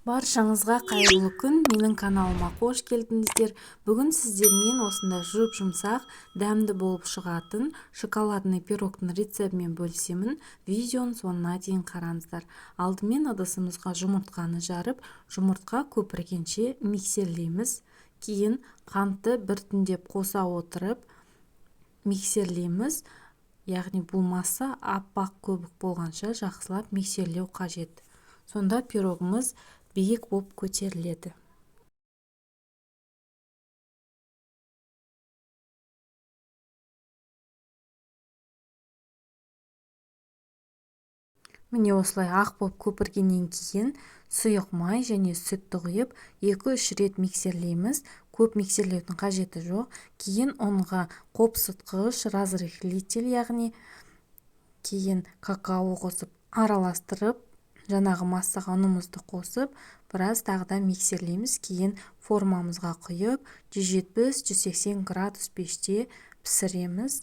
Баршаңызға қайырлы күн, менің каналыма қош келдіңіздер. Бүгін сіздермен осындай жұп-жұмсақ, дәмді болып шығатын шоколадный пирогтың рецептімен бөлісемін. Видеоның соңына дейін қараңыздар. Алдымен ыдысымызға жұмыртқаны жарып, жұмыртқа көпіргенше миксерлейміз. Кейін қантты біртіндеп қоса отырып миксерлейміз. Яғни бұл масса аппақ көбік болғанша жақсылап миксерлеу қажет. Сонда пирогымыз биік болып көтеріледі. Міне осылай ақ болып көпіргеннен кейін сұйық май және сүтті құйып 2-3 рет миксерлейміз. Көп миксерлеудің қажеті жоқ. Кейін онға қопсытқыш, разрыхлитель, яғни кейін какао қосып араластырып, жаңағы массаға ұнымызды қосып, біраз тағы да миксерлейміз. Кейін формамызға құйып, 170-180 градус пеште пісіреміз.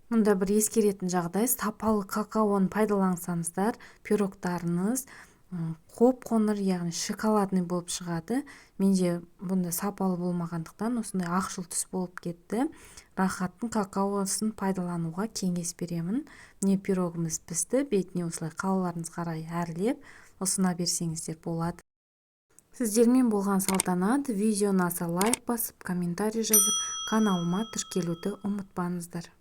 Мұнда бір ескеретін жағдай, сапалы какаоны пайдалансаңыздар, пирогтарыңыз қоп-қоңыр, яғни шоколадный болып шығады. Менде бұнда сапалы болмағандықтан осындай ақшыл түс болып кетті. Рахаттың какаосын пайдалануға кеңес беремін. Міне пирогымыз пісті. Бетіне осылай қалаларыңыз қарай әрлеп ұсына берсеңіздер болады. Сіздермен болған салтанат. Видеоны аса лайк басып, комментарий жазып, каналыма тіркелуді ұмытпаңыздар.